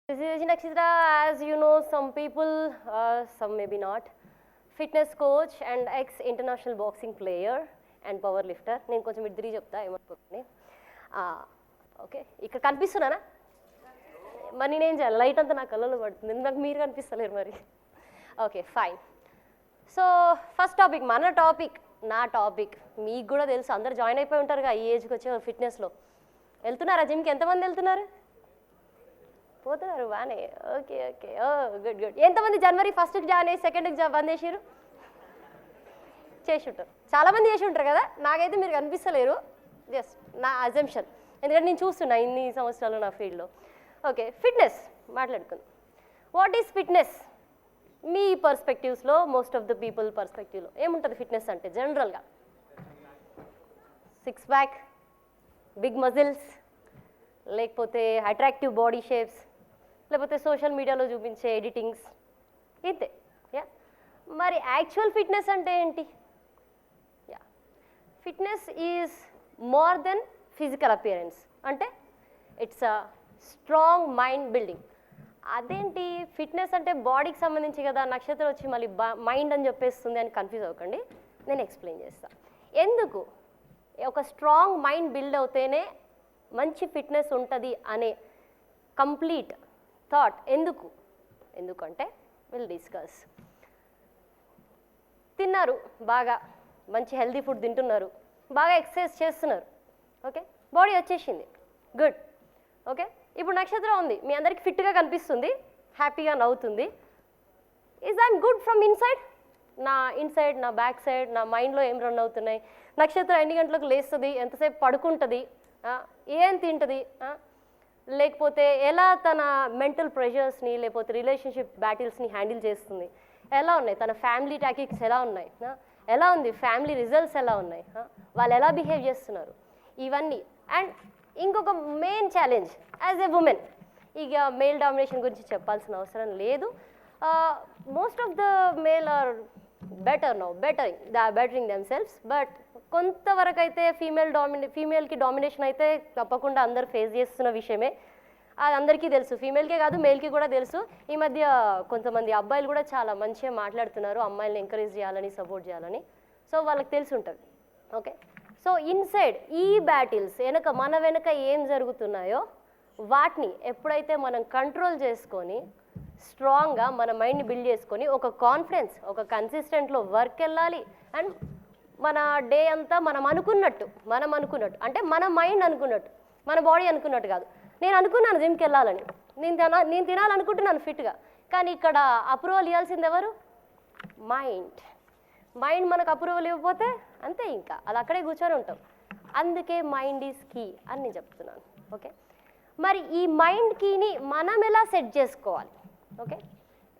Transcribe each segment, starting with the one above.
This is Nakshitra. As you know, some people, some maybe not, fitness coach and ex-international boxing player and power lifter. నేను కొంచెం ఇద్దరి చెప్తా ఏమనుకోండి. Okay, ఇక్కడ కనిపిస్తున్నానా? మరి నేనేం చేయాలి? లైట్ అంతా నా కళ్ళలో పడుతుంది, నాకు మీరు కనిపిస్తలేరు మరి. Okay, fine. So first topic, మన టాపిక్, నా టాపిక్ మీకు కూడా తెలుసు, అందరు జాయిన్ అయిపోయి ఉంటారుగా ఈ ఏజ్కి వచ్చే ఫిట్నెస్లో. వెళ్తున్నారా జిమ్కి? ఎంతమంది వెళ్తున్నారు? పోతున్నారు, బాగానే. ఓకే ఓకే, ఓ గుడ్ గుడ్. ఎంతమంది జనవరి 1కి జాయిన్ అయ్యి 2కి బంద్ చేసారు? చేసి ఉంటారు, చాలామంది చేసి ఉంటారు కదా. నాకైతే మీరు కనిపిస్తలేరు, జస్ట్ నా అజంప్షన్, ఎందుకంటే నేను చూస్తున్నా ఇన్ని సంవత్సరాలు నా ఫీల్డ్లో. ఓకే, ఫిట్నెస్ మాట్లాడుకుందాం. What is fitness? మీ పర్స్పెక్టివ్స్లో, మోస్ట్ ఆఫ్ ద పీపుల్ పర్స్పెక్టివ్లో ఏముంటుంది ఫిట్నెస్ అంటే? జనరల్గా 6 ప్యాక్, బిగ్ మజిల్స్, లేకపోతే అట్రాక్టివ్ బాడీ షేప్స్, లేకపోతే సోషల్ మీడియాలో చూపించే ఎడిటింగ్స్, ఇంతే. యా, మరి యాక్చువల్ ఫిట్నెస్ అంటే ఏంటి? Yeah, fitness is more than physical appearance. అంటే it's a strong mind building. అదేంటి ఫిట్నెస్ అంటే బాడీకి సంబంధించి కదా, నక్షత్రం వచ్చి మళ్ళీ మైండ్ అని చెప్పేస్తుంది అని కన్ఫ్యూజ్ అవ్వకండి. నేను ఎక్స్ప్లెయిన్ చేస్తాను ఎందుకు. ఒక స్ట్రాంగ్ మైండ్ బిల్డ్ అవుతేనే మంచి ఫిట్నెస్ ఉంటుంది అనే కంప్లీట్ థాట్ ఎందుకంటే విల్ డిస్కస్. తిన్నారు బాగా, మంచి హెల్తీ ఫుడ్ తింటున్నారు, బాగా ఎక్సర్సైజ్ చేస్తున్నారు, ఓకే, బాడీ వచ్చేసింది, గుడ్. ఓకే, ఇప్పుడు నక్షత్రం ఉంది, మీ అందరికి ఫిట్గా కనిపిస్తుంది, హ్యాపీగా నవ్వుతుంది. Is I'm good from inside? నా ఇన్సైడ్, నా బ్యాక్ సైడ్, నా మైండ్లో ఏం రన్ అవుతున్నాయి? నక్షత్రం ఎన్ని గంటలకు లేస్తుంది, ఎంతసేపు పడుకుంటుంది, ఏం తింటుంది, లేకపోతే ఎలా తన మెంటల్ ప్రెషర్స్ని లేకపోతే రిలేషన్షిప్ బ్యాటిల్స్ని హ్యాండిల్ చేస్తుంది, ఎలా ఉన్నాయి తన ఫ్యామిలీ టాకిక్స్, ఎలా ఉన్నాయి, ఎలా ఉంది ఫ్యామిలీ రిజల్ట్స్, ఎలా ఉన్నాయి, వాళ్ళు ఎలా బిహేవ్ చేస్తున్నారు, ఇవన్నీ. అండ్ ఇంకొక main challenge as a women, ఇక మేల్ డామినేషన్ గురించి చెప్పాల్సిన అవసరం లేదు. Most of the male or bettering themselves, but కొంతవరకు అయితే ఫీమేల్కి డామినేషన్ అయితే తప్పకుండా అందరు ఫేస్ చేస్తున్న విషయమే. అది అందరికీ తెలుసు, ఫీమేల్కే కాదు మేల్కి కూడా తెలుసు. ఈ మధ్య కొంతమంది అబ్బాయిలు కూడా చాలా మంచిగా మాట్లాడుతున్నారు, అమ్మాయిలను ఎంకరేజ్ చేయాలని, సపోర్ట్ చేయాలని. సో వాళ్ళకి తెలిసి ఉంటుంది. ఓకే, సో ఇన్సైడ్ ఈ బ్యాటిల్స్ మన వెనక ఏం జరుగుతున్నాయో వాటిని ఎప్పుడైతే మనం కంట్రోల్ చేసుకొని స్ట్రాంగ్గా మన మైండ్ని బిల్డ్ చేసుకొని ఒక కాన్ఫిడెన్స్, ఒక కన్సిస్టెంట్లో వర్క్ వెళ్ళాలి. అండ్ మన డే అంతా మనం అనుకున్నట్టు అంటే మన మైండ్ అనుకున్నట్టు, మన బాడీ అనుకున్నట్టు కాదు. నేను అనుకున్నాను జిమ్కి వెళ్ళాలని, నేను తినాలనుకుంటున్నాను ఫిట్గా, కానీ ఇక్కడ అప్రూవల్ ఇవ్వాల్సింది ఎవరు? మైండ్ మనకు అప్రూవల్ ఇవ్వకపోతే అంతే, ఇంకా అది అక్కడే కూర్చొని ఉంటాం. అందుకే మైండ్ ఈజ్ కీ అని నేను చెప్తున్నాను. ఓకే, మరి ఈ మైండ్ కీని మనం ఎలా సెట్ చేసుకోవాలి? Okay,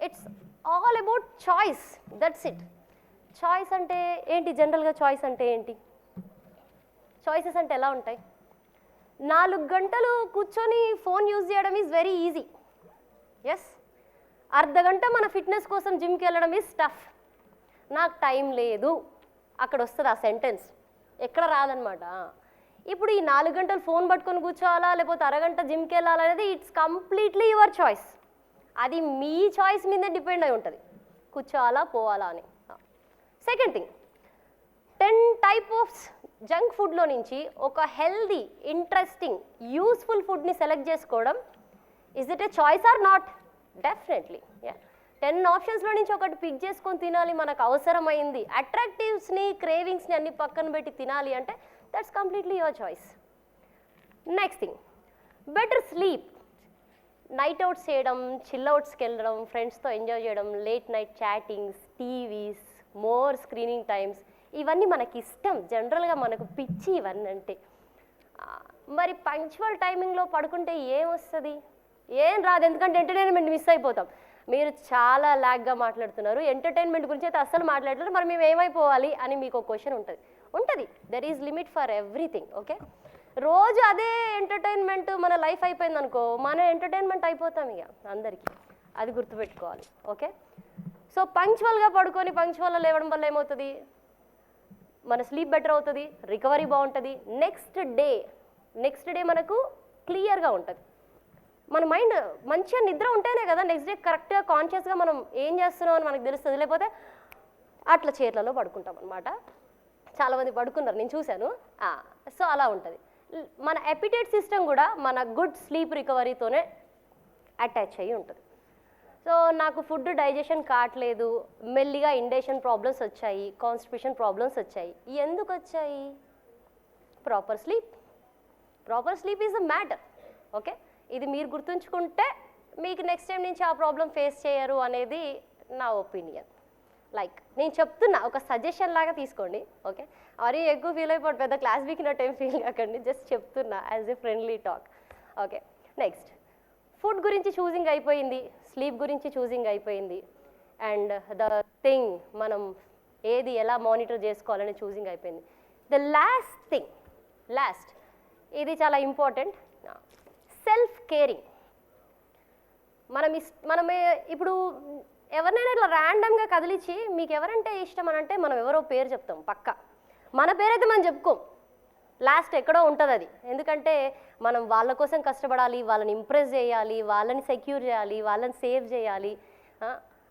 it's all about choice, that's it. Choice అంటే ఏంటి? జనరల్గా చాయిస్ అంటే ఏంటి? చాయిసెస్ అంటే ఎలా ఉంటాయి? 4 గంటలు కూర్చొని ఫోన్ యూజ్ చేయడం ఈజ్ వెరీ ఈజీ. ఎస్, అర్ధగంట మన ఫిట్నెస్ కోసం జిమ్కి వెళ్ళడం ఈజ్ టఫ్. నాకు టైం లేదు, అక్కడ వస్తుంది ఆ సెంటెన్స్, ఎక్కడ రాదనమాట. ఇప్పుడు ఈ 4 గంటలు ఫోన్ పట్టుకొని కూర్చోవాలా లేకపోతే అరగంట జిమ్కి వెళ్ళాలా అనేది ఇట్స్ కంప్లీట్లీ యువర్ చాయిస్. అది మీ చాయిస్ మీదే డిపెండ్ అయి ఉంటుంది, కూర్చోవాలా పోవాలా అని. Second thing, 10 type of junk ఫుడ్లో నుంచి ఒక హెల్దీ, ఇంట్రెస్టింగ్, యూస్ఫుల్ ఫుడ్ని సెలెక్ట్ చేసుకోవడం, is it a choice or not? Definitely. 10 ఆప్షన్స్లో నుంచి ఒకటి పిక్ చేసుకొని తినాలి, మనకు అవసరమైంది, అట్రాక్టివ్స్ని, క్రేవింగ్స్ని అన్ని పక్కన పెట్టి తినాలి అంటే that's completely your choice. Next thing, better sleep. Night outs చేయడం, చిల్ అవుట్స్కి వెళ్ళడం, ఫ్రెండ్స్తో ఎంజాయ్ చేయడం, late night chattings, TVs, more screening times, ఇవన్నీ మనకి ఇష్టం, జనరల్గా మనకు పిచ్చి ఇవన్నీ అంటే. మరి పంక్చువల్ టైమింగ్లో పడుకుంటే ఏం వస్తుంది? ఏం రాదు, ఎందుకంటే ఎంటర్టైన్మెంట్ మిస్ అయిపోతాం. మీరు చాలా లాగ్గా మాట్లాడుతున్నారు, ఎంటర్టైన్మెంట్ గురించి అయితే అస్సలు మాట్లాడతారు, మరి మేము ఏమైపోవాలి అని మీకు ఒక క్వశ్చన్ ఉంటుంది. There is limit for everything. Okay, రోజు అదే ఎంటర్టైన్మెంట్ మన లైఫ్ అయిపోయింది అనుకో, మన ఎంటర్టైన్మెంట్ అయిపోతాం ఇక అందరికీ, అది గుర్తుపెట్టుకోవాలి. ఓకే, సో పంక్చువల్గా పడుకొని పంక్చువల్గా లేవడం వల్ల ఏమవుతుంది? మన స్లీప్ బెటర్ అవుతుంది, రికవరీ బాగుంటుంది, నెక్స్ట్ డే మనకు క్లియర్గా ఉంటుంది. మన మైండ్ మంచిగా నిద్ర ఉంటేనే కదా నెక్స్ట్ డే కరెక్ట్గా కాన్షియస్గా మనం ఏం చేస్తున్నాం అని మనకు తెలుస్తుంది. లేకపోతే అట్లా చీరలలో పడుకుంటాం అనమాట. చాలామంది పడుకున్నారు, నేను చూశాను. సో అలా ఉంటుంది. మన ఎపిటైట్ సిస్టమ్ కూడా మన గుడ్ స్లీప్ రికవరీతోనే అటాచ్ అయ్యి ఉంటుంది. సో నాకు ఫుడ్ డైజెషన్ కావట్లేదు, మెల్లిగా ఇండైజెషన్ ప్రాబ్లమ్స్ వచ్చాయి, కాన్స్టిపేషన్ ప్రాబ్లమ్స్ వచ్చాయి. ఎందుకు వచ్చాయి? Proper sleep is a matter. Okay, ఇది మీరు గుర్తుంచుకుంటే మీకు నెక్స్ట్ టైం నుంచి ఆ ప్రాబ్లం ఫేస్ చేయరు అనేది నా ఒపీనియన్. లైక్ నేను చెప్తున్నా, ఒక సజెషన్ లాగా తీసుకోండి. ఓకే, మరీ ఎక్కువ ఫీల్ అయిపోయి పెద్ద క్లాస్ వీకినట్టు ఏం ఫీల్ కాకండి, జస్ట్ చెప్తున్నా as a friendly talk. Okay, next food గురించి చూసింగ్ అయిపోయింది, స్లీప్ గురించి చూసింగ్ అయిపోయింది, అండ్ ద థింగ్ మనం ఏది ఎలా మానిటర్ చేసుకోవాలని చూసింగ్ అయిపోయింది. ద లాస్ట్ ఇది చాలా ఇంపార్టెంట్, సెల్ఫ్ కేరింగ్. మనం ఇప్పుడు ఎవరినైనా ఇట్లా ర్యాండమ్గా కదిలించి మీకు ఎవరంటే ఇష్టం అని అంటే మనం ఎవరో పేరు చెప్తాం పక్క, మన పేరైతే మనం చెప్పుకోం, లాస్ట్ ఎక్కడో ఉంటుంది అది. ఎందుకంటే మనం వాళ్ళ కోసం కష్టపడాలి, వాళ్ళని ఇంప్రెస్ చేయాలి, వాళ్ళని సెక్యూర్ చేయాలి, వాళ్ళని సేవ్ చేయాలి,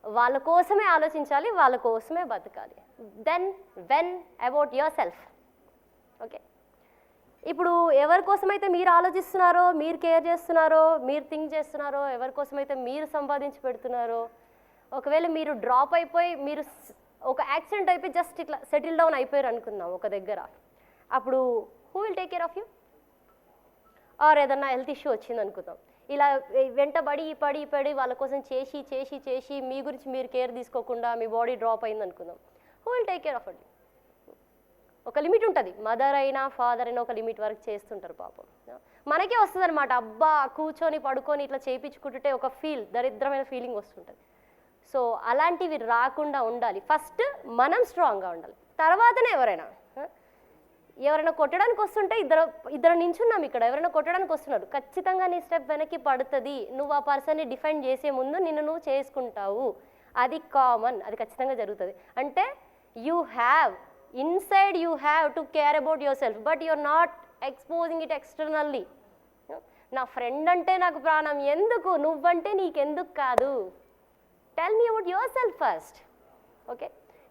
వాళ్ళ కోసమే ఆలోచించాలి, వాళ్ళ కోసమే బతకాలి. Then when about yourself. Okay, ఇప్పుడు ఎవరి కోసమైతే మీరు ఆలోచిస్తున్నారో, మీరు కేర్ చేస్తున్నారో, మీరు థింక్ చేస్తున్నారో, ఎవరి కోసమైతే మీరు సంపాదించి పెడుతున్నారో, ఒకవేళ మీరు డ్రాప్ అయిపోయి మీరు ఒక యాక్సిడెంట్ అయిపోయి జస్ట్ ఇట్లా సెటిల్ డౌన్ అయిపోయారు అనుకుందాం ఒక దగ్గర, అప్పుడు who will take care of you? Or ఏదన్నా హెల్త్ ఇష్యూ వచ్చింది అనుకుందాం, ఇలా వెంటబడి పడి వాళ్ళ కోసం చేసి మీ గురించి మీరు కేర్ తీసుకోకుండా మీ బాడీ డ్రాప్ అయింది అనుకుందాం, who will take care of it? ఒక లిమిట్ ఉంటుంది, మదర్ అయినా ఫాదర్ అయినా ఒక లిమిట్ వరకు చేస్తుంటారు పాపం. మనకే వస్తుంది అనమాట, అబ్బా కూర్చొని పడుకొని ఇట్లా చేయించుకుంటుంటే ఒక దరిద్రమైన ఫీలింగ్ వస్తుంటుంది. సో అలాంటివి రాకుండా ఉండాలి. ఫస్ట్ మనం స్ట్రాంగ్గా ఉండాలి, తర్వాతనే ఎవరైనా కొట్టడానికి వస్తుంటే ఇద్దరు నించున్నాం ఇక్కడ, ఎవరైనా కొట్టడానికి వస్తున్నారు, ఖచ్చితంగా నీ స్టెప్ వెనక్కి పడుతుంది. నువ్వు ఆ పర్సన్ని డిఫెండ్ చేసే ముందు నిన్ను నువ్వు చేసుకుంటావు, అది కామన్, అది ఖచ్చితంగా జరుగుతుంది. అంటే inside you have to care about yourself, but you're not exposing it externally. నా ఫ్రెండ్ అంటే నాకు ప్రాణం, ఎందుకు నువ్వంటే నీకెందుకు కాదు? Tell me about yourself first. Okay,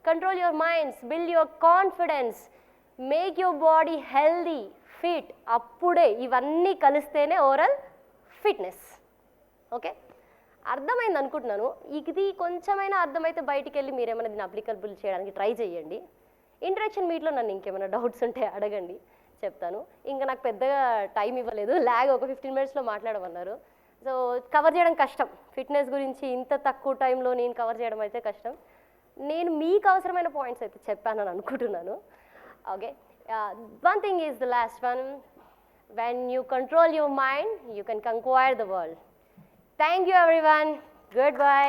control your minds, build your confidence, make your body healthy, fit. అప్పుడే ఇవన్నీ కలిస్తేనే ఓవరాల్ ఫిట్నెస్. ఓకే, అర్థమైంది అనుకుంటున్నాను. ఇది కొంచెమైనా అర్థమైతే బయటికి వెళ్ళి మీరేమైనా దీన్ని అప్లికబుల్ చేయడానికి ట్రై చేయండి. ఇంటరాక్షన్ మీట్లో నన్ను ఇంకేమైనా డౌట్స్ ఉంటే అడగండి, చెప్తాను. ఇంకా నాకు పెద్దగా టైం ఇవ్వలేదు, ఒక 15 minutesలో మాట్లాడమన్నారు. సో కవర్ చేయడం కష్టం, ఫిట్నెస్ గురించి ఇంత తక్కువ టైంలో నేను కవర్ చేయడం అయితే కష్టం. నేను మీకు అవసరమైన పాయింట్స్ అయితే చెప్పానని అనుకుంటున్నాను. Okay, one thing is the last one, when you control your mind you can conquer the world. Thank you everyone, good bye.